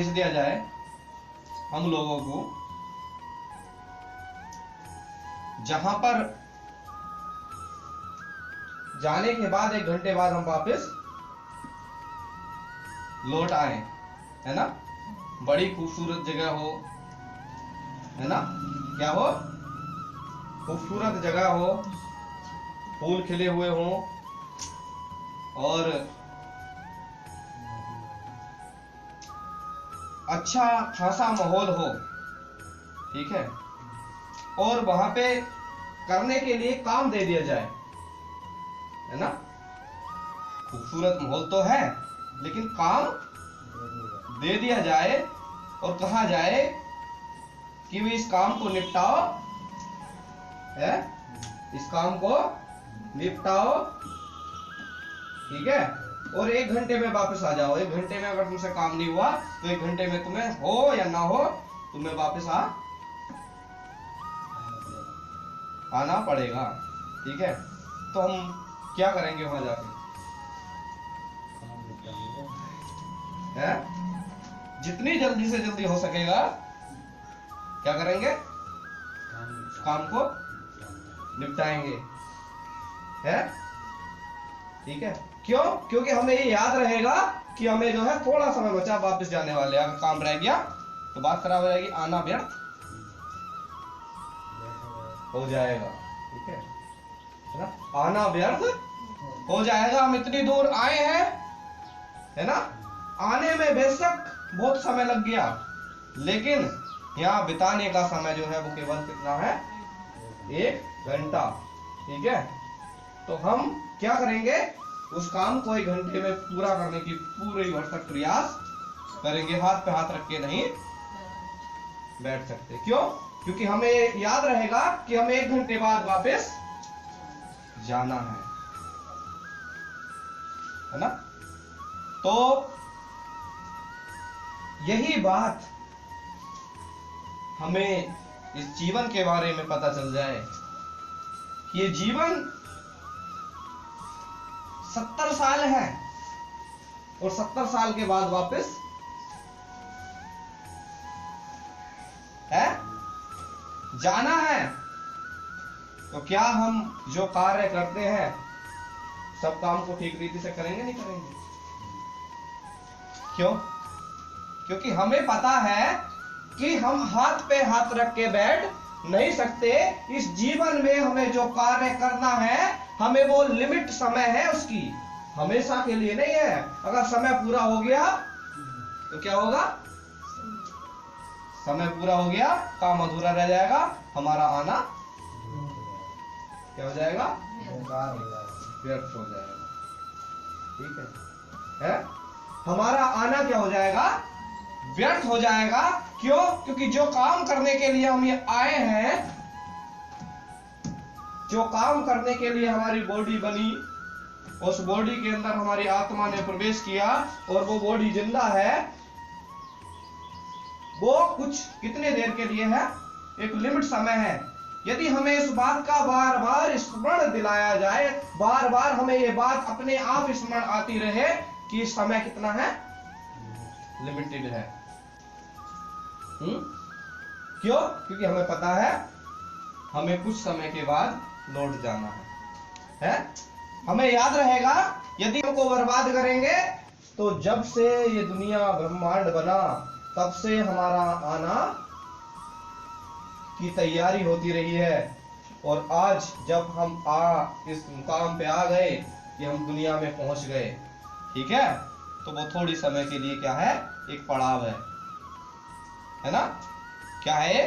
भेज दिया जाए हम लोगों को, जहां पर जाने के बाद 1 घंटे बाद हम वापस लौट आए, है ना, बड़ी खूबसूरत जगह हो, है ना, क्या हो, खूबसूरत जगह हो, फूल खिले हुए हो और अच्छा खासा माहौल हो, ठीक है, और वहां पे करने के लिए काम दे दिया जाए, है ना, खूबसूरत माहौल तो है लेकिन काम दे दिया जाए और कहा जाए कि वे इस काम को निपटाओ, है, इस काम को निपटाओ, ठीक है, और 1 घंटे में वापस आ जाओ। 1 घंटे में अगर तुमसे काम नहीं हुआ तो 1 घंटे में तुम्हें हो या ना हो तुम्हें वापस आना पड़ेगा, ठीक है। तो हम क्या करेंगे वहां जाके, है, जितनी जल्दी से जल्दी हो सकेगा क्या करेंगे, काम को निपटाएंगे, है, ठीक है। क्यों? क्योंकि हमें ये याद रहेगा कि हमें जो है थोड़ा समय बचा वापस जाने वाले, अगर काम रह गया तो बात खराब हो जाएगी, आना व्यर्थ हो जाएगा, ठीक है ना, आना व्यर्थ हो जाएगा। हम इतनी दूर आए हैं, है ना, आने में बेशक बहुत समय लग गया लेकिन यहाँ बिताने का समय जो है वो केवल कितना है, 1 घंटा, ठीक है। तो हम क्या करेंगे, उस काम को 1 घंटे में पूरा करने की पूरी भरसक प्रयास करेंगे, हाथ पे हाथ रख के नहीं बैठ सकते। क्यों? क्योंकि हमें याद रहेगा कि हमें 1 घंटे बाद वापस जाना है ना। तो यही बात हमें इस जीवन के बारे में पता चल जाए कि ये जीवन 70 साल है और 70 साल के बाद वापस है जाना है। तो क्या हम जो कार्य करते हैं सब काम को ठीक रीति से करेंगे, नहीं करेंगे? क्यों? क्योंकि हमें पता है कि हम हाथ पे हाथ रख के बैठ नहीं सकते। इस जीवन में हमें जो कार्य करना है हमें वो लिमिट समय है उसकी, हमेशा के लिए नहीं है। अगर समय पूरा हो गया तो क्या होगा, समय पूरा हो गया, काम अधूरा रह जाएगा, हमारा आना क्या हो जाएगा, व्यर्थ हो जाएगा, ठीक है? हमारा आना क्या हो जाएगा, व्यर्थ हो जाएगा। क्यों? क्योंकि जो काम करने के लिए हम ये आए हैं, जो काम करने के लिए हमारी बॉडी बनी, उस बॉडी के अंदर हमारी आत्मा ने प्रवेश किया और वो बॉडी जिंदा है, वो कुछ कितने देर के लिए है, एक लिमिट समय है। यदि हमें इस बात का बार बार स्मरण दिलाया जाए, बार बार हमें ये बात अपने आप स्मरण आती रहे कि समय कितना है, लिमिटेड है। क्यों? क्योंकि हमें पता है हमें कुछ समय के बाद लौट जाना है? हमें याद रहेगा, यदि हमको बर्बाद करेंगे तो जब से ये दुनिया ब्रह्मांड बना तब से हमारा आना की तैयारी होती रही है, और आज जब हम इस मुकाम पे आ गए कि हम दुनिया में पहुंच गए, ठीक है, तो वो थोड़ी समय के लिए क्या है, एक पड़ाव है ना, क्या है,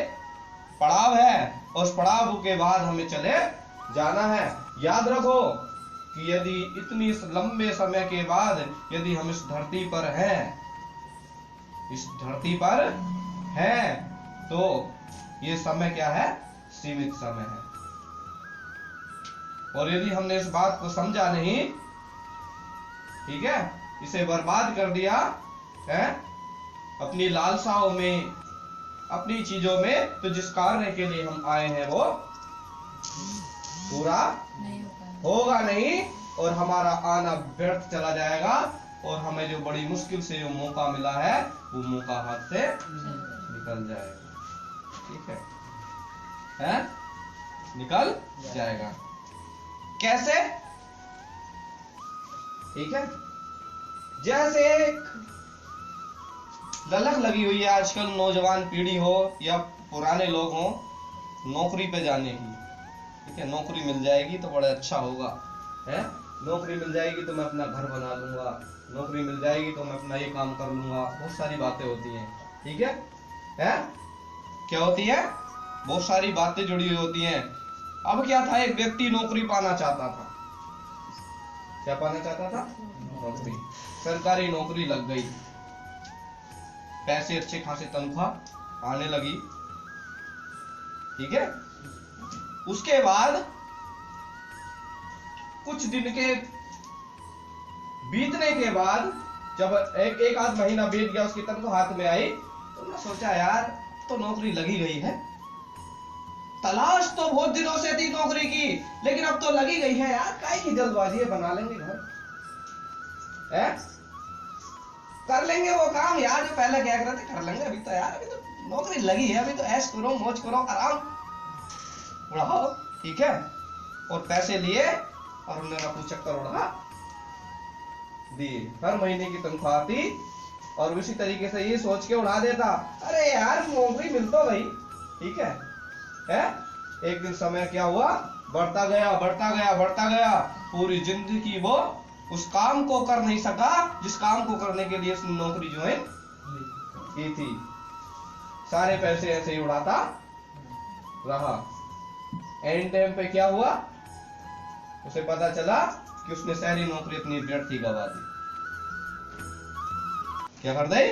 पड़ाव है, और उस पड़ाव के बाद हमें चले जाना है। याद रखो कि यदि इतनी लंबे समय के बाद यदि हम इस धरती पर हैं, तो ये समय क्या है, सीमित समय है। और यदि हमने इस बात को समझा नहीं, ठीक है, इसे बर्बाद कर दिया है अपनी लालसाओं में, अपनी चीजों में, तो जिस कार्य के लिए हम आए हैं वो पूरा होगा नहीं और हमारा आना व्यर्थ चला जाएगा और हमें जो बड़ी मुश्किल से जो मौका मिला है वो मौका हाथ से निकल जाएगा। ठीक है? निकल जाएगा। कैसे? ठीक है, जैसे एक ललक लगी हुई है आजकल नौजवान पीढ़ी हो या पुराने लोग हो नौकरी पे जाने की। ठीक है, नौकरी मिल जाएगी तो बड़ा अच्छा होगा, है? नौकरी मिल जाएगी तो मैं अपना घर बना लूंगा, नौकरी मिल जाएगी तो मैं अपना ये काम कर लूंगा, बहुत सारी बातें होती हैं। ठीक है? क्या होती है? बहुत सारी बातें जुड़ी हुई होती हैं। अब क्या था, एक व्यक्ति नौकरी पाना चाहता था। क्या पाना चाहता था? नौकरी। सरकारी नौकरी लग गई, पैसे अच्छे खासे तनख्वाह आने लगी। ठीक है, उसके बाद कुछ दिन के बीतने के बाद जब एक आध महीना बीत गया, उसकी तनख्वाह हाथ में आई तो मैं सोचा यार तो नौकरी लगी गई है, तलाश तो बहुत दिनों से थी नौकरी की, लेकिन अब तो लगी गई है यार, काहे की जल्दबाजी है, बना लेंगे घर, है? कर लेंगे वो काम यार जो पहले क्या कर रहे थे, कर लेंगे। अभी तो यार अभी तो नौकरी लगी है, अभी तो ऐश करो, मौज करो, आराम उड़ाओ। ठीक है, और पैसे लिए और हमने अपना चक्कर उड़ा दिए। हर महीने की तनख्वाह आती और उसी तरीके से ये सोच के उड़ा देता, अरे यार नौकरी मिल तो गई। ठीक है? एक दिन समय क्या हुआ, बढ़ता गया बढ़ता गया बढ़ता गया, पूरी जिंदगी वो उस काम को कर नहीं सका जिस काम को करने के लिए उसने नौकरी ज्वाइन की थी। सारे पैसे ऐसे ही उड़ाता रहा। एंड टाइम पे क्या हुआ, उसे पता चला कि उसने सारी नौकरी अपनी व्यर्थ गवा दी। क्या कर दी?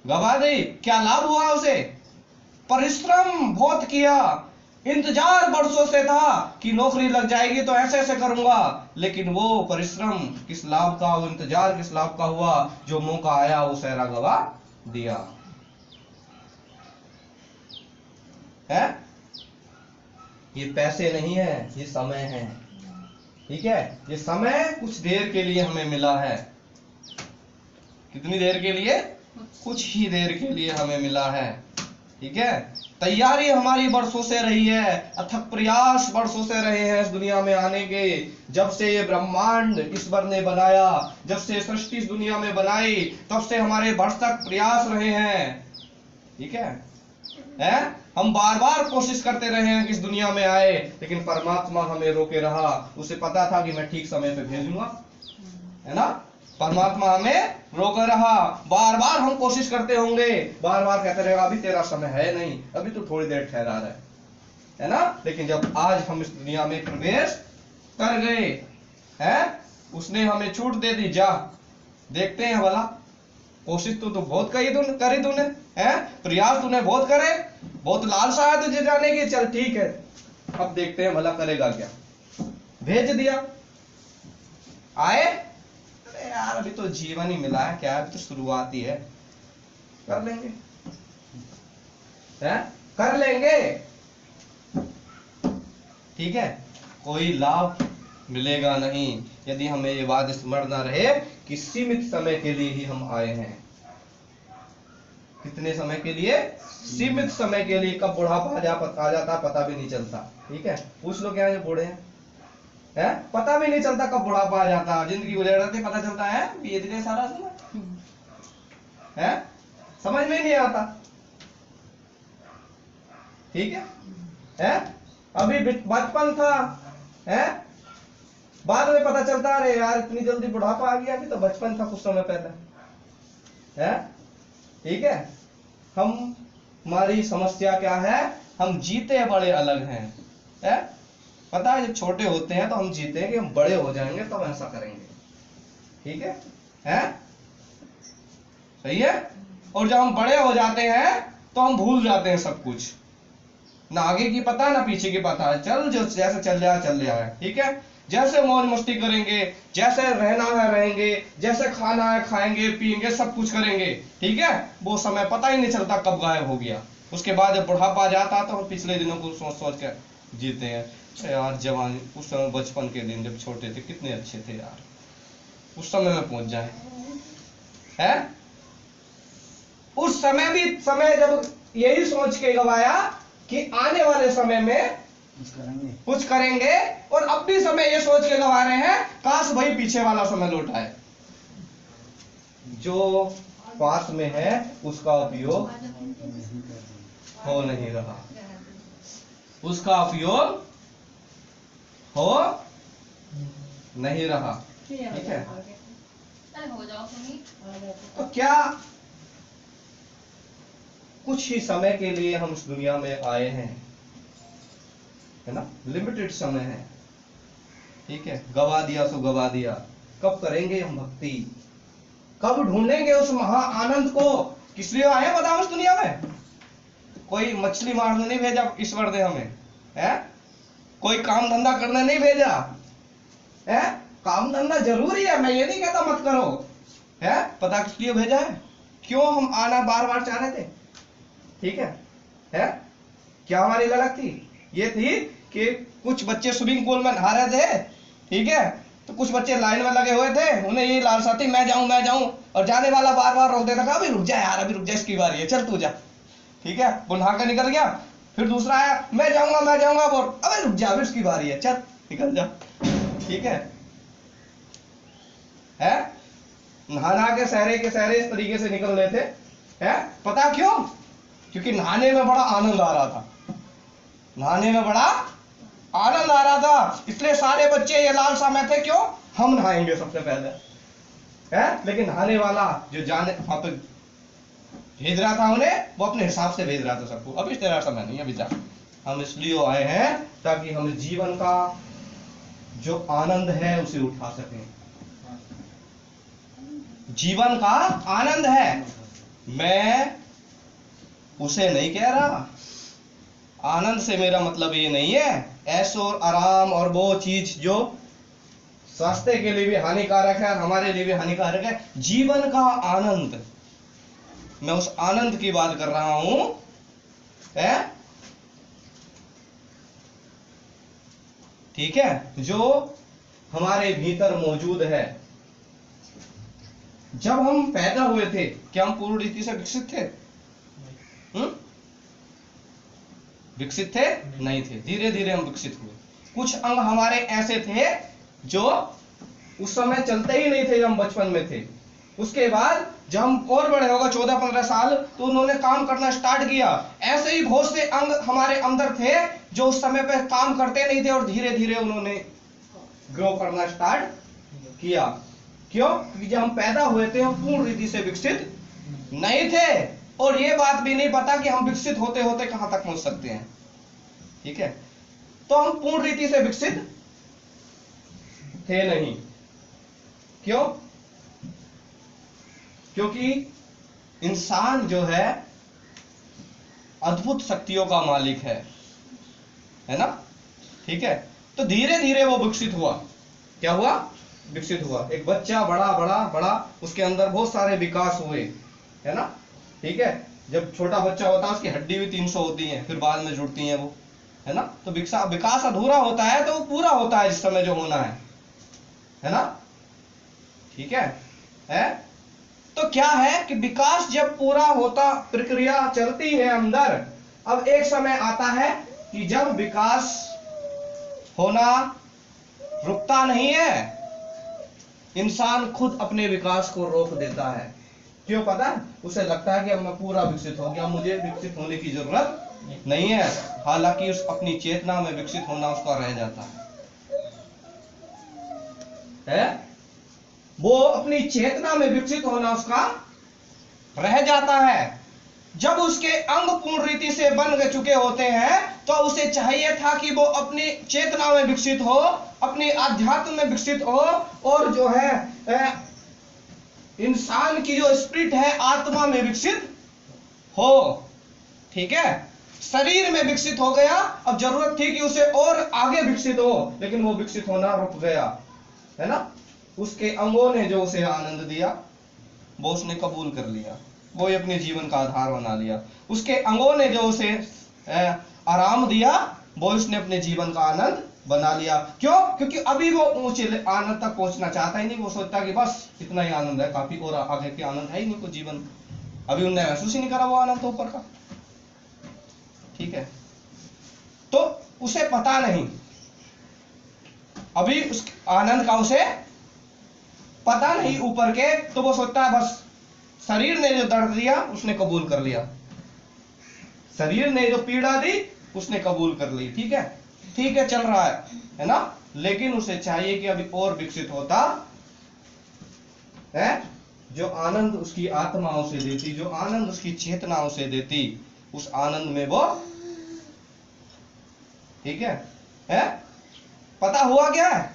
गवा दी। क्या लाभ हुआ उसे? परिश्रम बहुत किया, इंतजार वर्षों से था कि नौकरी लग जाएगी तो ऐसे ऐसे करूंगा, लेकिन वो परिश्रम किस लाभ का, वो इंतजार किस लाभ का हुआ, जो मौका आया वो सारा गवा दिया। है? ये पैसे नहीं है, ये समय है। ठीक है, ये समय कुछ देर के लिए हमें मिला है। कितनी देर के लिए? कुछ ही देर के लिए हमें मिला है। ठीक है, तैयारी हमारी वर्षों से रही है, अथक प्रयास वर्षों से रहे हैं इस दुनिया में आने के। जब से ये ब्रह्मांड ईश्वर ने बनाया, जब से सृष्टि इस दुनिया में बनाई, तब से हमारे भरसक प्रयास रहे हैं। ठीक है? हम बार बार कोशिश करते रहे हैं कि इस दुनिया में आए, लेकिन परमात्मा हमें रोके रहा। उसे पता था कि मैं ठीक समय पे भेजूंगा, है ना? परमात्मा हमें रोके रहा। बार बार हम कोशिश करते होंगे, बार बार कहते रहेगा अभी तेरा समय है नहीं, अभी तो थोड़ी देर ठहरा रहा है ना? लेकिन जब आज हम इस दुनिया में प्रवेश कर गए हैं, उसने हमें छूट दे दी, जा देखते हैं भला। कोशिश तो बहुत करी तूने, है? प्रयास तूने बहुत करे, बहुत लालसा है तुझे जाने की, चल ठीक है, अब देखते हैं भला करेगा क्या। भेज दिया, आए, अरे यार अभी तो जीवन ही मिला है, क्या अभी तो शुरुआत ही है, कर लेंगे, है? कर लेंगे। ठीक है, कोई लाभ मिलेगा नहीं यदि हमें ये बात स्मरण न रहे कि सीमित समय के लिए ही हम आए हैं। कितने समय के लिए? सीमित समय के लिए। कब बुढ़ापा आ जाता पता भी नहीं चलता। ठीक है, पूछ लो क्या जो बूढ़े हैं, पता भी नहीं चलता कब बुढ़ापा आ जाता, जिंदगी गुजर जाती पता चलता है बीत गए सारा समय, है? समझ में नहीं आता। ठीक है? अभी बचपन था, है? बाद में पता चलता अरे यार इतनी जल्दी बुढ़ापा आ गया, अभी तो बचपन था कुछ समय पहले, है? ठीक है, हमारी समस्या क्या है, हम जीते बड़े अलग हैं, है? पता है जब छोटे होते हैं तो हम जीते हैं कि हम बड़े हो जाएंगे तो हम ऐसा करेंगे। ठीक है? सही है? और जब हम बड़े हो जाते हैं तो हम भूल जाते हैं सब कुछ, ना आगे की पता ना पीछे की पता, चल जो जैसे चल जाए। ठीक है, जैसे मौज मस्ती करेंगे, जैसे रहना है रहेंगे, जैसे खाना है खाएंगे पिएंगे, सब कुछ करेंगे। ठीक है, वो समय पता ही नहीं चलता कब गायब हो गया। उसके बाद जब बुढ़ापा जाता तो हम पिछले दिनों को सोच सोच कर जीते हैं, यार जवानी उस समय बचपन के दिन जब छोटे थे कितने अच्छे थे यार, उस समय में पहुंच जाए, है? उस समय भी समय जब यही सोच के गवाया कि आने वाले समय में कुछ करेंगे, और अब भी समय ये सोच के गवा रहे हैं काश भाई पीछे वाला समय लौट आए। जो पास में है उसका उपयोग हो नहीं रहा, उसका उपयोग हो नहीं रहा, ठीक है? तो क्या कुछ ही समय के लिए हम इस दुनिया में आए हैं, है ना? लिमिटेड समय है, ठीक है? गवा दिया सो गवा दिया। कब करेंगे हम भक्ति, कब ढूंढेंगे उस महा आनंद को? किस लिए आए बताओ इस दुनिया में? कोई मछली मारने नहीं भेजा ईश्वर ने हमें, है? कोई काम धंधा करने नहीं भेजा, है? काम धंधा जरूरी है, मैं ये नहीं कहता मत करो, है? पता किस लिए भेजा है? क्यों हम आना बार बार चाह रहे थे, ठीक है? क्या हमारी ललक थी? ये थी कि कुछ बच्चे स्विमिंग पूल में नहा रहे थे, ठीक है? तो कुछ बच्चे लाइन में लगे हुए थे, उन्हें ये लालसा थी मैं जाऊं, और जाने वाला बार बार रोक देता था, अभी रुक जा यार, अभी रुक जा, इसकी बारी है, चल तू जा, ठीक है? वो नहा कर निकल गया, फिर दूसरा आया मैं जाऊंगा, बोल अबे रुक जा, अभी इसकी बारी है, चल निकल जा, ठीक है? नहा के सहरे इस तरीके से निकल रहे थे, है? पता क्यों? क्योंकि नहाने में बड़ा आनंद आ रहा था, नहाने में बड़ा आनंद आ रहा था, इसलिए सारे बच्चे ये लालसा में थे, क्यों? हम नहाएंगे सबसे पहले, है? लेकिन नहाने वाला जो जाने भेज रहा था उन्हें, वो अपने हिसाब से भेज रहा था सबको, अभी तेरा समय नहीं, अभी जा। हम इसलिए आए हैं ताकि हम जीवन का जो आनंद है उसे उठा सकें। जीवन का आनंद है, मैं उसे नहीं कह रहा। आनंद से मेरा मतलब ये नहीं है ऐशो और आराम और वो चीज जो स्वास्थ्य के लिए भी हानिकारक है और हमारे लिए भी हानिकारक है। जीवन का आनंद, मैं उस आनंद की बात कर रहा हूं, है? ठीक है? जो हमारे भीतर मौजूद है। जब हम पैदा हुए थे क्या हम पूर्ण रीति से विकसित थे? विकसित थे? नहीं थे, धीरे धीरे हम विकसित हुए। कुछ अंग हमारे ऐसे थे जो उस समय चलते ही नहीं थे जब हम बचपन में थे। उसके बाद जब हम और बड़े हो गए 14-15 साल, तो उन्होंने काम करना स्टार्ट किया। ऐसे ही बहुत से अंग हमारे अंदर थे जो उस समय पे काम करते नहीं थे और धीरे धीरे उन्होंने ग्रो करना स्टार्ट किया। क्यों? क्योंकि जब हम पैदा हुए थे हम पूर्ण रीति से विकसित नहीं थे, और ये बात भी नहीं पता कि हम विकसित होते होते कहां तक पहुंच सकते हैं। ठीक है? तो हम पूर्ण रीति से विकसित थे नहीं। क्यों? क्योंकि इंसान जो है अद्भुत शक्तियों का मालिक है ना? ठीक है? तो धीरे धीरे वो विकसित हुआ। क्या हुआ? विकसित हुआ। एक बच्चा बड़ा, उसके अंदर बहुत सारे विकास हुए, है ना? ठीक है? जब छोटा बच्चा होता है उसकी हड्डी भी 300 होती है, फिर बाद में जुड़ती है वो, है ना? तो विकास अधूरा होता है तो वो पूरा होता है जिस समय जो होना है ना? ठीक है? तो क्या है कि विकास जब पूरा होता, प्रक्रिया चलती है अंदर, अब एक समय आता है कि जब विकास होना रुकता नहीं है, इंसान खुद अपने विकास को रोक देता है। क्यों? पता है? उसे लगता है कि अब मैं पूरा विकसित हो गया, मुझे विकसित होने की जरूरत नहीं है। हालांकि उस अपनी चेतना में विकसित होना उसका रह जाता है? वो अपनी चेतना में विकसित होना उसका रह जाता है। जब उसके अंग पूर्ण रीति से बन चुके होते हैं तो उसे चाहिए था कि वो अपनी चेतना में विकसित हो, अपने आध्यात्म में विकसित हो, और जो है इंसान की जो स्पिरिट है आत्मा में विकसित हो। ठीक है? शरीर में विकसित हो गया, अब जरूरत थी कि उसे और आगे विकसित हो, लेकिन वो विकसित होना रुक गया, है ना? उसके अंगों ने जो उसे आनंद दिया वो उसने कबूल कर लिया, वो ही अपने जीवन का आधार बना लिया। उसके अंगों ने जो उसे आराम दिया वो उसने अपने जीवन का आनंद बना लिया। क्यों? क्योंकि अभी वो ऊंचे आनंद तक पहुंचना चाहता ही नहीं। वो सोचता कि बस इतना ही आनंद है काफी, और आगे के आनंद है ही नहीं कोई जीवन। अभी उनने महसूस ही नहीं करा वो आनंद तो ऊपर का। ठीक है, तो उसे पता नहीं अभी उस आनंद का, उसे पता नहीं ऊपर के। तो वो सोचता है बस शरीर ने जो दर्द दिया उसने कबूल कर लिया, शरीर ने जो पीड़ा दी उसने कबूल कर ली। ठीक है, ठीक है, चल रहा है ना। लेकिन उसे चाहिए कि अभी और विकसित होता है। जो आनंद उसकी आत्माओं से देती, जो आनंद उसकी चेतनाओं से देती, उस आनंद में वो, ठीक है? पता हुआ क्या है?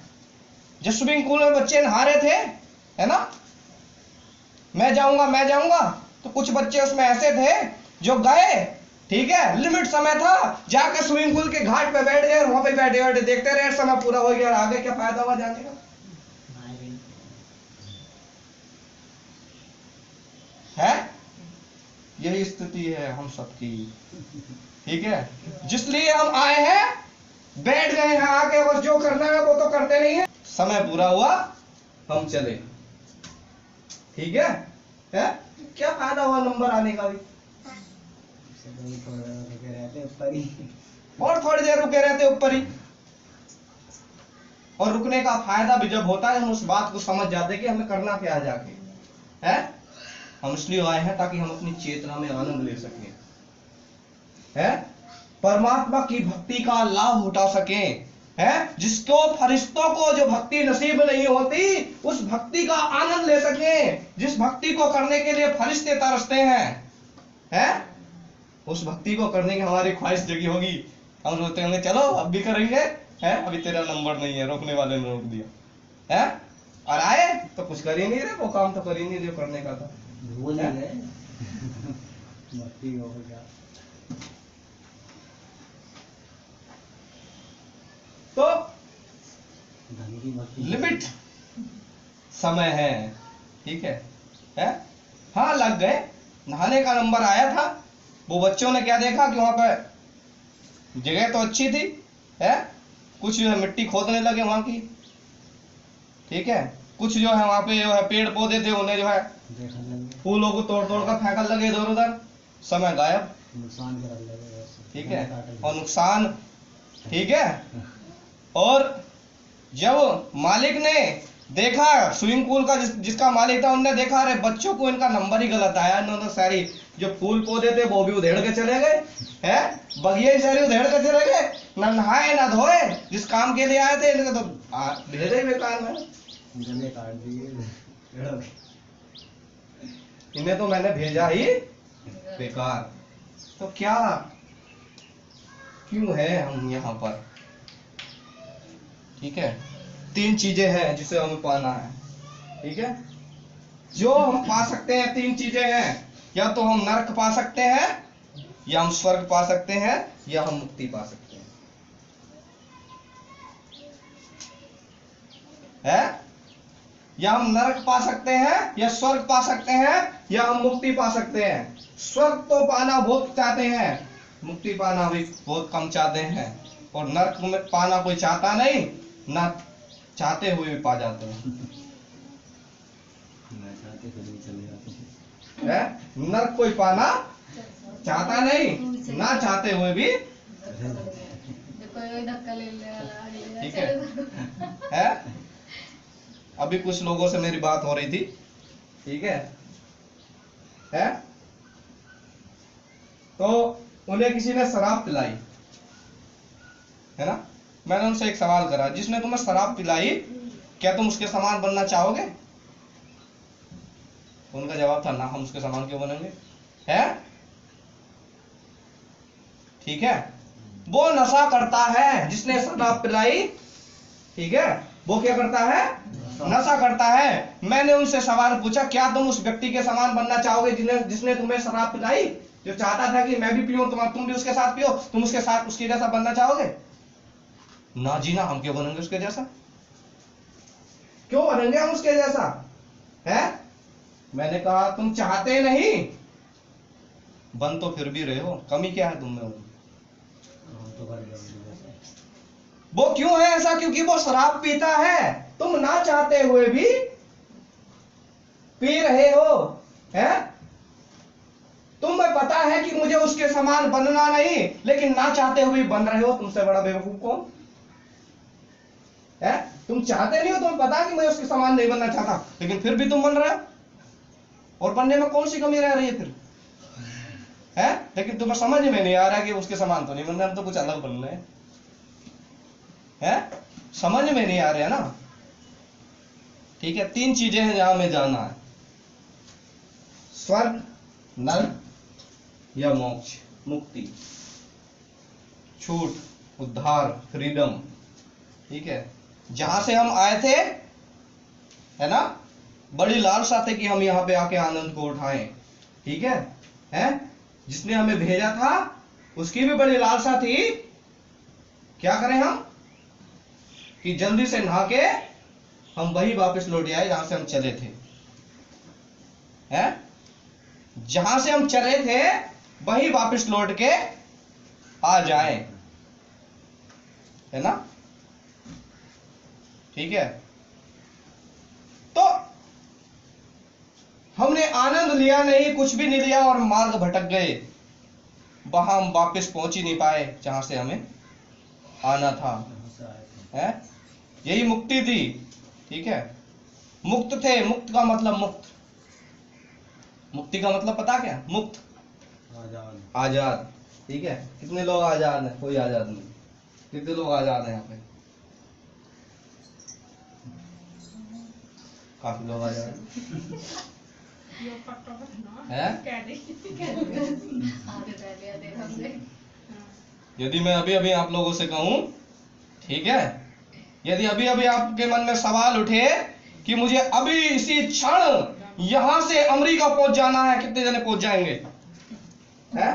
जब स्विमिंग पूल में बच्चे नहा रहे थे, है ना, मैं जाऊंगा, तो कुछ बच्चे उसमें ऐसे थे जो गए, ठीक है, लिमिट समय था, जाकर स्विमिंग पूल के घाट पे बैठ गए, वहां पे बैठे बैठे देखते रहे, समय पूरा हो गया, आगे क्या फायदा हुआ जाने का? है, यही स्थिति है हम सबकी। ठीक है, जिसलिए हम आए हैं, बैठ गए हैं आके, बस जो करना है वो तो करते नहीं है, समय पूरा हुआ हम चले। ठीक है? क्या फायदा हुआ नंबर आने का भी? और थोड़ी देर रुके रहते ऊपर ही। और रुकने का फायदा भी जब होता है, हम उस बात को समझ जाते कि हमें करना क्या है जाके, है? हम इसलिए आए हैं ताकि हम अपनी चेतना में आनंद ले सकें, है? परमात्मा की भक्ति का लाभ उठा सकें, है? जिसको फरिश्तों को जो भक्ति नसीब नहीं होती, उस भक्ति का आनंद ले सकें। जिस भक्ति को करने के लिए फरिश्ते तरसते हैं, है? उस भक्ति को करने की हमारी ख्वाहिश जगी होगी। हम सोचते होंगे चलो अब भी करेंगे, है? अभी तेरा नंबर नहीं है, रोकने वाले ने रोक दिया, है? और आए तो कुछ कर ही नहीं रहे, वो काम तो कर ही नहीं रहे करने का था। तो लिमिट समय है, ठीक है? हाँ, लग गए, नहाने का नंबर आया था। वो बच्चों ने क्या देखा कि वहां पर जगह तो अच्छी थी, है? कुछ जो है मिट्टी खोदने लगे वहां की, ठीक है? कुछ जो है वहां पे जो है पेड़ पौधे थे, उन्हें जो है फूलों को तोड़ तोड़ कर फेंकने लगे इधर उधर। समय गायब, ठीक है? और नुकसान, ठीक है? और जब मालिक ने देखा, स्विमिंग पूल का जिसका मालिक था, उन्होंने देखा अरे बच्चों को इनका नंबर ही गलत आया, इन्होंने सारी जो फूल पौधे थे वो भी उधेड़ के चले गए, है? बगिया ही सारी उधेड़ के चले गए, ना नहाए ना धोए, जिस काम के लिए आए थे इनके तो भेजे ही बेकार में, इन्हें तो मैंने भेजा ही बेकार। तो क्या, क्यों है हम यहाँ पर? ठीक है, 3 चीजें हैं जिसे हमें पाना है, ठीक है? जो हम पा सकते हैं 3 चीजें हैं, या तो हम नरक पा सकते हैं, या हम स्वर्ग पा सकते हैं, या हम मुक्ति पा सकते हैं, है? या हम नरक पा सकते हैं, या स्वर्ग पा सकते हैं, या हम मुक्ति पा सकते हैं। स्वर्ग तो पाना बहुत चाहते हैं, मुक्ति पाना भी बहुत कम चाहते हैं, और नरक में पाना कोई चाहता नहीं, ना चाहते हुए भी पा जाते हैं, है? नरक कोई पाना चाहता नहीं, ना चाहते हुए भी, ठीक है? अभी कुछ लोगों से मेरी बात हो रही थी, ठीक है? तो उन्हें किसी ने शराब पिलाई, है ना? मैंने उनसे एक सवाल करा, जिसने तुम्हें शराब पिलाई, क्या तुम उसके समान बनना चाहोगे? तो उनका जवाब था ना, हम उसके समान क्यों बनेंगे, है? ठीक है, वो नशा करता है जिसने शराब पिलाई, ठीक है? वो क्या करता है? नशा करता है। मैंने उनसे सवाल पूछा, क्या तुम उस व्यक्ति के समान बनना चाहोगे जिसने तुम्हें शराब पिलाई, जो चाहता था कि मैं भी पीऊं, तुम भी उसके साथ पियो, तुम उसके साथ उसके जैसा बनना चाहोगे? ना जी ना, हम क्यों बनेंगे उसके जैसा? क्यों बनेंगे हम उसके जैसा, है? मैंने कहा तुम चाहते नहीं, बन तो फिर भी रहे हो, कमी क्या है तुम में? वो क्यों है ऐसा? क्योंकि वो शराब पीता है, तुम ना चाहते हुए भी पी रहे हो, है? तुम्हें पता है कि मुझे उसके समान बनना नहीं, लेकिन ना चाहते हुए बन रहे हो। तुमसे बड़ा बेवकूफ कौन है? तुम चाहते नहीं हो, तुम्हें पता है कि मैं उसके समान नहीं बनना चाहता, लेकिन फिर भी तुम बन रहे हो। और बनने में कौन सी कमी रह रही है फिर, है? लेकिन तुम्हें समझ में नहीं आ रहा कि उसके समान तो नहीं बनना, हम तो कुछ अलग बनना है? समझ में नहीं आ रहा है ना? ठीक है, 3 चीजें हैं जहां हमें जाना है, स्वर्ग, नर्क या मोक्ष, मुक्ति, छूट, उद्धार, फ्रीडम। ठीक है, जहां से हम आए थे, है ना, बड़ी लालसा थी कि हम यहाँ पे आके आनंद को उठाएं। ठीक है? जिसने हमें भेजा था उसकी भी बड़ी लालसा थी। क्या करें हम कि जल्दी से नहा के हम वही वापस लौट आए जहां से हम चले थे, हैं? जहां से हम चले थे वही वापस लौट के आ जाए, है ना? ठीक है, तो हमने आनंद लिया नहीं, कुछ भी नहीं लिया और मार्ग भटक गए, वहां हम वापस पहुंच ही नहीं पाए जहां से हमें आना था, है? यही मुक्ति थी। ठीक है, मुक्त थे। मुक्त का मतलब मुक्त, मुक्ति का मतलब पता क्या? मुक्त, आजाद। ठीक है, कितने लोग आजाद हैं? कोई आजाद नहीं। कितने लोग आजाद हैं यहाँ पे? काफी लोग आजाद हैं। यदि मैं अभी अभी आप लोगों से कहूं, ठीक है, यदि अभी अभी आपके मन में सवाल उठे कि मुझे अभी इसी क्षण यहां से अमेरिका पहुंच जाना है, कितने जने पहुंच जाएंगे? हैं?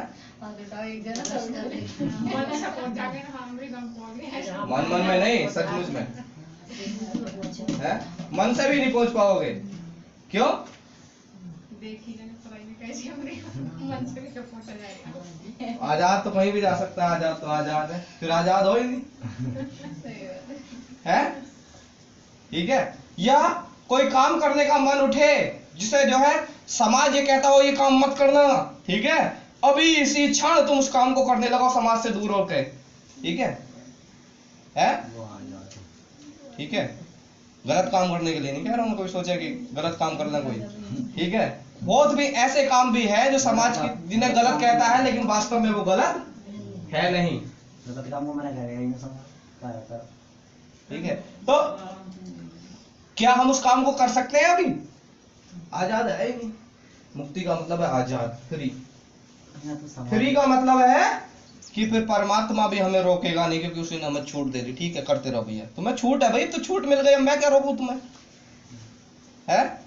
मन में नहीं, सचमुच में, है? मन से भी नहीं पहुंच पाओगे। क्यों? आजाद तो कहीं भी जा सकता है, आजाद तो आजाद है, फिर आजाद हो ही नहीं, है? ठीक है, या कोई काम करने का मन उठे जिसे जो है समाज ये कहता हो ये काम मत करना, ठीक है, अभी इसी क्षण तुम उस काम को करने लगो समाज से दूर होकर। ठीक है? ठीक है, गलत काम करने के लिए नहीं कह रहा हूं, कोई सोचे कि गलत काम करना कोई, ठीक है, बहुत भी ऐसे काम भी है जो समाज की जिन्हें गलत कहता है, लेकिन वास्तव में वो गलत है नहीं। ठीक है, तो क्या हम उस काम को कर सकते हैं अभी? आजाद है ही नहीं। मुक्ति का मतलब है आजाद, फ्री। फ्री का मतलब है कि फिर परमात्मा भी हमें रोकेगा नहीं, क्योंकि उसने हमें छूट दे दी। ठीक है, करते रहो भैया, तुम्हें छूट है भाई, तो छूट मिल गई, मैं क्या रोकूं तुम्हें, है?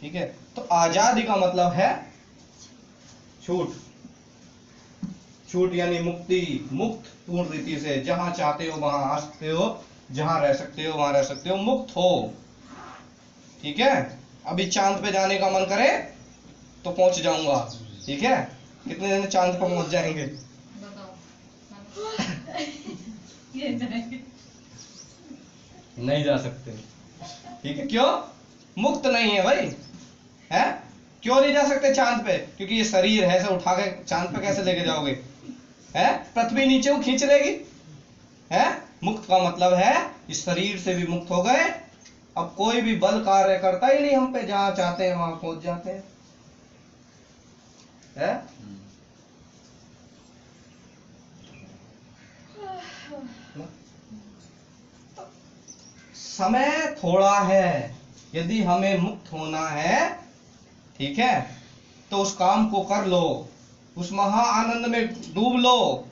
ठीक है, तो आजादी का मतलब है छूट। छूट यानी मुक्ति, मुक्त पूर्ण रीति से, जहां चाहते हो वहां आ सकते हो, जहां रह सकते हो वहां रह सकते हो, मुक्त हो। ठीक है, अभी चांद पे जाने का मन करे तो पहुंच जाऊंगा। ठीक है, कितने जने चांद पर पहुंच जाएंगे? नहीं जा सकते। ठीक है, क्यों? मुक्त नहीं है भाई, है? क्यों नहीं जा सकते चांद पे? क्योंकि ये शरीर है, ऐसे उठा के चांद पे कैसे लेके जाओगे, है? पृथ्वी नीचे को खींच लेगी, है? मुक्त का मतलब है इस शरीर से भी मुक्त हो गए, अब कोई भी बल कार्य करता ही नहीं हम पे, जहां चाहते हैं वहां पहुंच जाते हैं, है? समय थोड़ा है, यदि हमें मुक्त होना है, ठीक है, तो उस काम को कर लो, उस महा आनंद में डूब लो,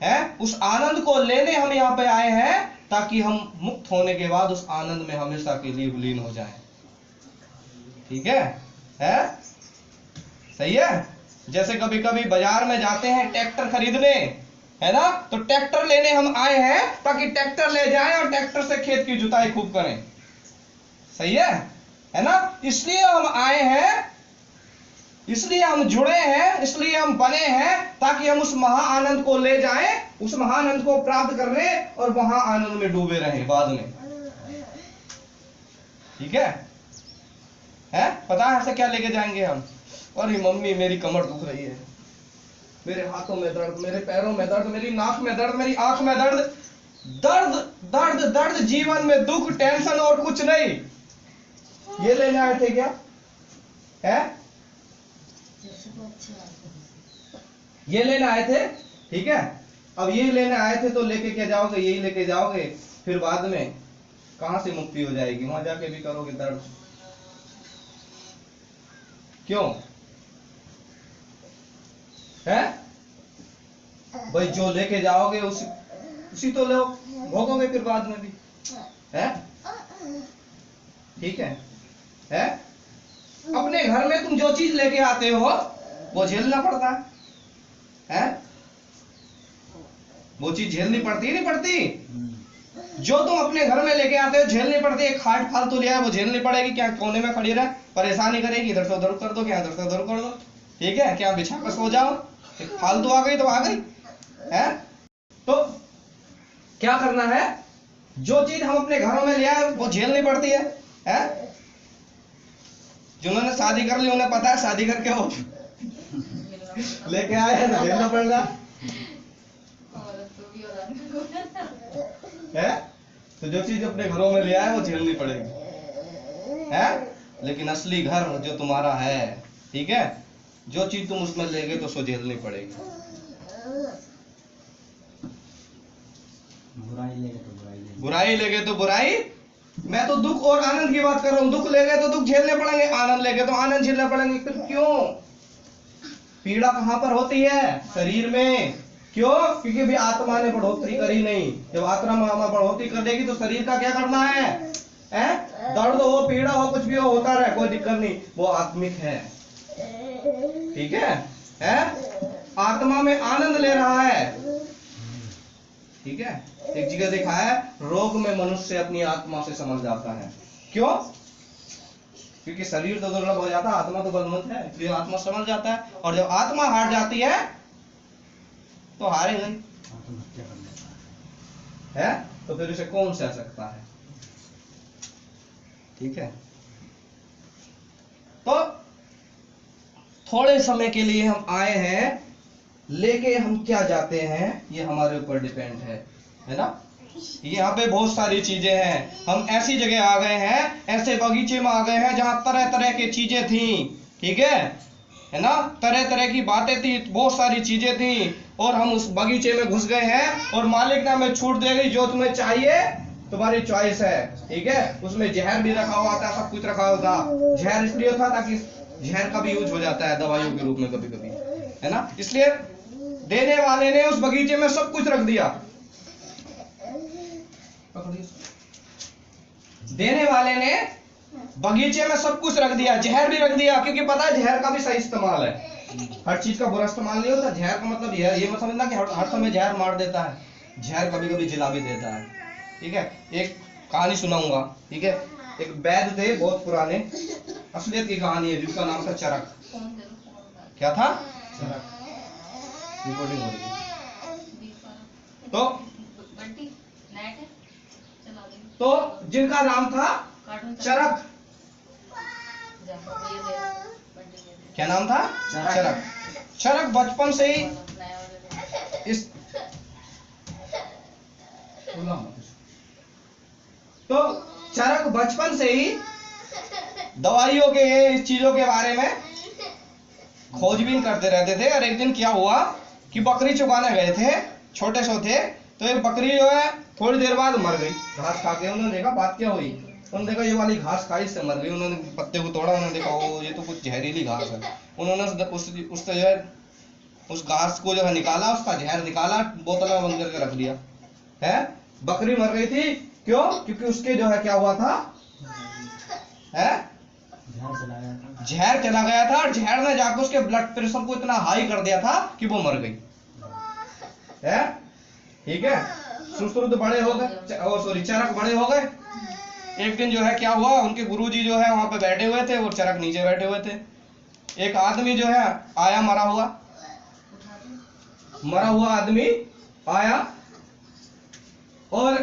है? उस आनंद को लेने हम यहाँ पे आए हैं, ताकि हम मुक्त होने के बाद उस आनंद में हमेशा के लिए विलीन हो जाएं। ठीक है? सही है? जैसे कभी कभी बाजार में जाते हैं ट्रैक्टर खरीदने, है ना, तो ट्रैक्टर लेने हम आए हैं ताकि ट्रैक्टर ले जाएं और ट्रैक्टर से खेत की जुताई खूब करें। सही है ना? इसलिए हम आए हैं इसलिए हम जुड़े हैं, इसलिए हम बने हैं, ताकि हम उस महा आनंद को ले जाएं, उस महाआनंद को प्राप्त कर लें और वहां आनंद में डूबे रहें बाद में। ठीक है? पता है ऐसा क्या लेके जाएंगे हम? अरे मम्मी मेरी कमर दुख रही है, मेरे हाथों में दर्द, मेरे पैरों में दर्द, मेरी नाक में दर्द, मेरी आंख में दर्द, दर्द दर्द दर्द, जीवन में दुख, टेंशन और कुछ नहीं। ये लेने आए थे क्या? ये लेने आए थे, ठीक है? अब ये लेने आए थे तो लेके क्या जाओगे? यही लेके जाओगे, फिर बाद में कहां से मुक्ति हो जाएगी? वहां जाके भी करोगे दर्द। क्यों है भाई? जो लेके जाओगे उसी तो लो भोगोगे फिर बाद में भी, है? ठीक है? अपने घर में तुम जो चीज लेके आते हो वो झेलना पड़ता है? वो चीज झेलनी पड़ती नहीं पड़ती? जो तुम अपने घर में लेके आते हो झेलनी पड़ती है। खाट फालतू लिया है वो झेलनी पड़ेगी। क्या कोने में खड़ी रहे परेशानी करेगी, इधर से उधर कर दो, क्या इधर से उधर कर दो, ठीक है? क्या बिछा कर सो जाओ, एक फालतू आ गई तो आ गई है। तो क्या करना है? जो चीज हम अपने घरों में ले आए वो झेलनी पड़ती है? जिन्होंने शादी कर ली उन्हें पता है शादी करके वो लेके आए हैं तो झेलना पड़ रहा है। तो जो चीज अपने घरों में ले आए वो झेलनी पड़ेगी, है? लेकिन असली घर जो तुम्हारा है, ठीक है, जो चीज तुम उसमें ले गए तो उसको झेलनी पड़ेगी। बुराई ले गए तो बुराई। मैं तो दुख और आनंद की बात कर रहा हूँ। दुख ले गए तो दुख झेलने पड़ेंगे, आनंद ले गए तो आनंद झेलने पड़ेंगे। फिर क्यों? पीड़ा कहां पर होती है? शरीर में। क्यों? क्योंकि भी आत्मा ने बढ़ोतरी करी नहीं। जब आत्मा बढ़ोतरी कर देगी तो शरीर का क्या करना है? दर्द हो, पीड़ा हो, कुछ भी हो, होता रहे, कोई दिक्कत नहीं, वो आत्मिक है। ठीक है? आत्मा में आनंद ले रहा है। ठीक है? एक जगह देखा है, रोग में मनुष्य अपनी आत्मा से समझ जाता है। क्यों? क्योंकि शरीर तो दुर्लभ हो जाता है, आत्मा तो बलवंत है, इसलिए आत्मा समझ जाता है। और जब आत्मा हार जाती है तो हारे गई है, तो फिर उसे कौन सह सकता है? ठीक है? तो थोड़े समय के लिए हम आए हैं, लेके हम क्या जाते हैं ये हमारे ऊपर डिपेंड है ना? यहाँ पे बहुत सारी चीजें हैं। हम ऐसी जगह आ गए हैं, ऐसे बगीचे में आ गए हैं जहां तरह तरह की चीजें थी। ठीक है ना? तरह तरह की बातें थी, बहुत सारी चीजें थी, और हम उस बगीचे में घुस गए हैं और मालिक ने हमें छूट दे गई, जो तुम्हें चाहिए तुम्हारी चॉइस है। ठीक है? उसमें जहर भी रखा हुआ था, सब कुछ रखा हुआ था। जहर इसलिए था ताकि जहर का भी यूज हो जाता है दवाइयों के रूप में कभी कभी, है ना? इसलिए देने वाले ने उस बगीचे में सब कुछ रख दिया। देने वाले ने बगीचे में सब कुछ रख दिया, जहर भी रख दिया, क्योंकि पता है जहर का भी सही इस्तेमाल है। हर चीज का बुरा इस्तेमाल नहीं होता। जहर का मतलब ये मत समझना कि हर समय जहर मार देता है। जहर कभी कभी जिला भी देता है। ठीक है? एक कहानी सुनाऊंगा। ठीक है? एक वैद्य थे बहुत पुराने, असलियत की कहानी है, जिसका नाम था चरक। क्या था? चरक। रिकॉर्डिंग हो रही है। तो जिनका नाम था चरक। क्या नाम था? चरक। चरक बचपन से ही इस तो चरक बचपन से ही दवाइयों के इस चीजों के बारे में खोजबीन करते रहते थे। और एक दिन क्या हुआ कि बकरी चुगाने गए थे, छोटे से थे, तो एक बकरी जो है थोड़ी देर बाद मर गई घास खा के। उन्होंने देखा बात क्या हुई, उन्होंने देखा ये वाली घास खाई से मर गई। उन्होंने पत्ते को तोड़ा, उन्होंने देखा ओ ये तो कुछ जहरीली घास है। उन्होंने उससे जो है उस घास को जो है निकाला, उसका जहर निकाला, बोतल में बंद करके रख दिया। है? बकरी मर गई थी। क्यों? क्योंकि उसके जो है क्या हुआ था, है? जहर चला गया था, और जहर ने जाकर उसके ब्लड प्रेशर को इतना हाई कर दिया था कि वो मर गई। है? ठीक है? सुश्रुत बड़े हो गए, चरक बड़े हो गए। एक दिन जो है क्या हुआ, उनके गुरुजी जो है वहां पे बैठे हुए थे और चरक नीचे बैठे हुए थे। एक आदमी जो है आया, मरा हुआ आदमी आया, और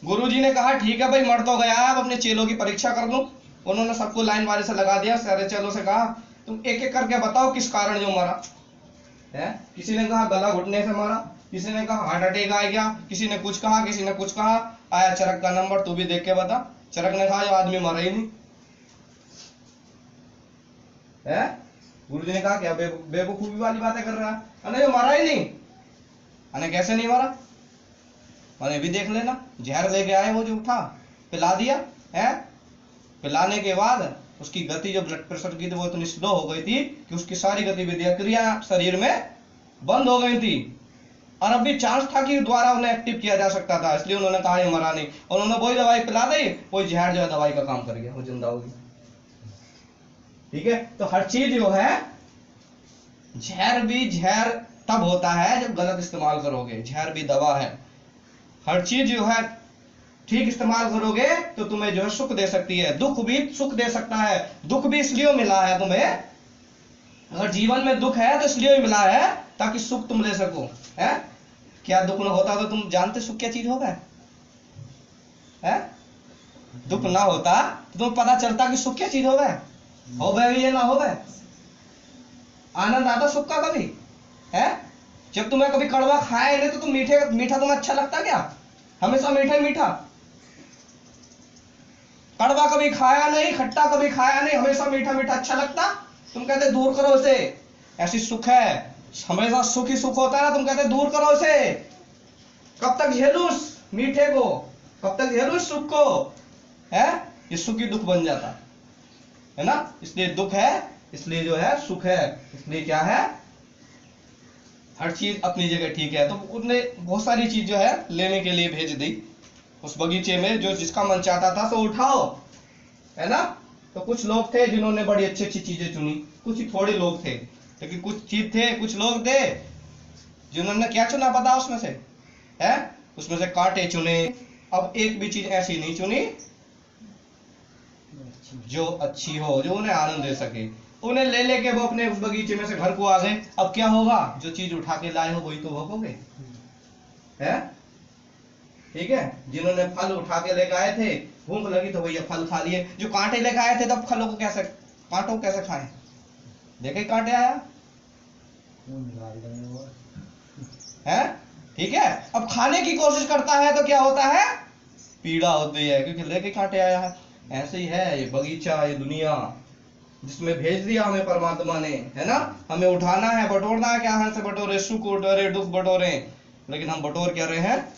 गुरुजी ने कहा ठीक है भाई मर तो गया है, अब अपने चेलों की परीक्षा कर लूं। उन्होंने सबको लाइन वाले से लगा दिया, सारे चेलों से कहा तुम एक एक करके बताओ किस कारण जो मरा है। किसी ने कहा गला घुटने से मरा, किसी ने कहा हार्ट अटैक आ गया, किसी ने कुछ कहा, किसी ने कुछ कहा। आया चरक का नंबर, तू भी देख के बता। चरक ने कहा जो आदमी मरा ही नहीं है। गुरुजी ने कहा क्या बेवकूफी वाली बातें कर रहा है, अरे मरा ही नहीं। अने कैसे नहीं मरा, अरे भी देख लेना, जहर लेके आए वो जो उठा, पिला दिया है। पिलाने के बाद उसकी गति जो ब्लड प्रेशर की थी वो इतनी स्लो हो गई थी कि उसकी सारी गतिविधियां क्रिया शरीर में बंद हो गई थी, और अब भी चांस था कि दोबारा उन्हें एक्टिव किया जा सकता था, इसलिए उन्होंने कहा ये मरा नहीं। और उन्होंने वही दवाई पिला दी, वही जहर जो है दवाई का काम कर गया, वो जिंदा होगी। ठीक है, तो हर चीज जो है, जहर भी जहर तब होता है जब गलत इस्तेमाल करोगे, जहर भी दवा है। हर चीज जो है ठीक इस्तेमाल करोगे तो तुम्हें जो है सुख दे सकती है, दुख भी सुख दे सकता है। दुख भी इसलिए मिला है तुम्हें, अगर जीवन में दुख है तो इसलिए मिला है ताकि सुख तुम ले सको, है। क्या दुख ना होता तो तुम जानते सुख क्या चीज होगा, है? दुख ना होता तो तुम्हें पता चलता कि सुख क्या चीज होगा, हो गए ये ना हो गए। आनंद आता सुख का कभी, है? जब तुम्हें कभी कड़वा खाया नहीं तो तुम मीठा तुम्हें अच्छा लगता क्या? हमेशा मीठा ही मीठा। कड़वा कभी खाया नहीं, खट्टा कभी खाया नहीं, हमेशा मीठा मीठा अच्छा लगता। तुम कहते दूर करो इसे, ऐसी सुख है, हमेशा सुख ही सुख होता है ना, तुम कहते दूर करो इसे। कब तक झेलूं मीठे को, कब तक झेलूं सुख को, है? ये सुख ही दुख बन जाता है ना। इसलिए दुख है, इसलिए जो है सुख है, इसलिए क्या है, हर चीज अपनी जगह ठीक है। तो उनने बहुत सारी चीज जो है लेने के लिए भेज दी उस बगीचे में, जो जिसका मन चाहता था सो उठाओ, है ना। तो कुछ लोग थे जिन्होंने बड़ी अच्छी अच्छी चीजें चुनी, कुछ ही थोड़े लोग थे, लेकिन कुछ लोग थे जिन्होंने क्या चुना पता उसमें से, है? उसमें से कांटे चुने। अब एक भी चीज ऐसी नहीं चुनी जो अच्छी हो, जो उन्हें आनंद दे सके। उन्हें ले लेके वो अपने उस बगीचे में से घर को आ गए। अब क्या होगा, जो चीज उठा के लाए हो वही तो भोगोगे, है? ठीक है, जिन्होंने फल उठा के लेके आए थे, भूख लगी तो भैया फल खा लिए। जो कांटे लेके आए थे तब फलों को कैसे, कांटों को कैसे खाएं? देखे कांटे आया है, ठीक है। अब खाने की कोशिश करता है तो क्या होता है, पीड़ा होती है, क्योंकि लेके कांटे आया है। ऐसे ही है ये बगीचा, ये दुनिया जिसमें भेज दिया हमें परमात्मा ने, है ना। हमें उठाना है, बटोरना है, क्या हाथ से बटोरे, सुख बटोरे, दुख बटोरे, लेकिन हम बटोर क्या रहे हैं,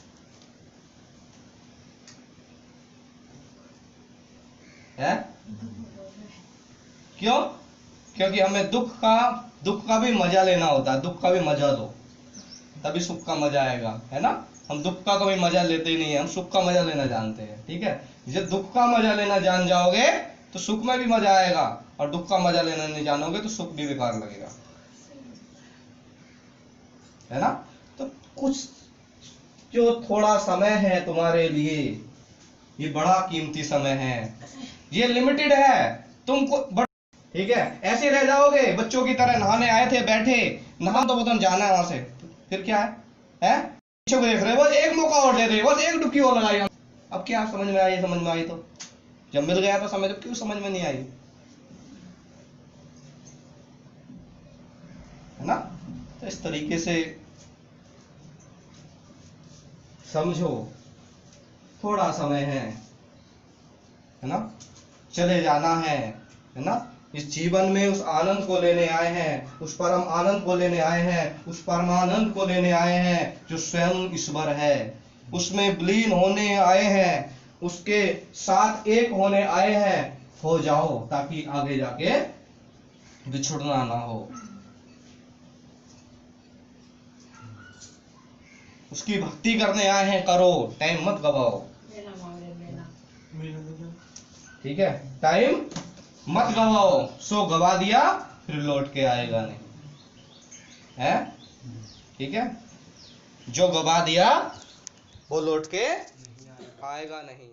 है? क्यों? क्योंकि हमें दुख का भी मजा लेना होता है। दुख का भी मजा दो तभी सुख का मजा आएगा, है ना। हम दुख का कभी मजा लेते ही नहीं है, हम सुख का मजा लेना जानते हैं, ठीक है। जब दुख का मजा लेना जान जाओगे तो सुख में भी मजा आएगा, और दुख का मजा लेना नहीं जानोगे तो सुख भी बेकार लगेगा, है ना। तो कुछ जो थोड़ा समय है तुम्हारे लिए, ये बड़ा कीमती समय है, ये लिमिटेड है। तुमको ठीक है, ऐसे रह जाओगे बच्चों की तरह, नहाने आए थे बैठे, नहा तो बतन जाना है वहां से, फिर क्या है? पीछे को देख रहे, बस एक मौका और दे रहे, बस एक डुबकी और लगाई। अब क्या समझ में आई? समझ में आई तो जब मिल गया तो समझ, क्यों समझ में नहीं आई, है ना। तो इस तरीके से समझो, थोड़ा समय है ना, चले जाना है ना। इस जीवन में उस आनंद को लेने आए हैं, उस परम आनंद को लेने आए हैं, उस परमानंद को लेने आए हैं जो स्वयं ईश्वर है। उसमें विलीन होने आए हैं, उसके साथ एक होने आए हैं। हो जाओ ताकि आगे जाके बिछुड़ना ना हो। उसकी भक्ति करने आए हैं, करो, टाइम मत गवाओ, ठीक है। टाइम मत गवाओ, सो गवा दिया फिर लौट के आएगा नहीं, है, ठीक है। जो गवा दिया वो लौट के आएगा नहीं।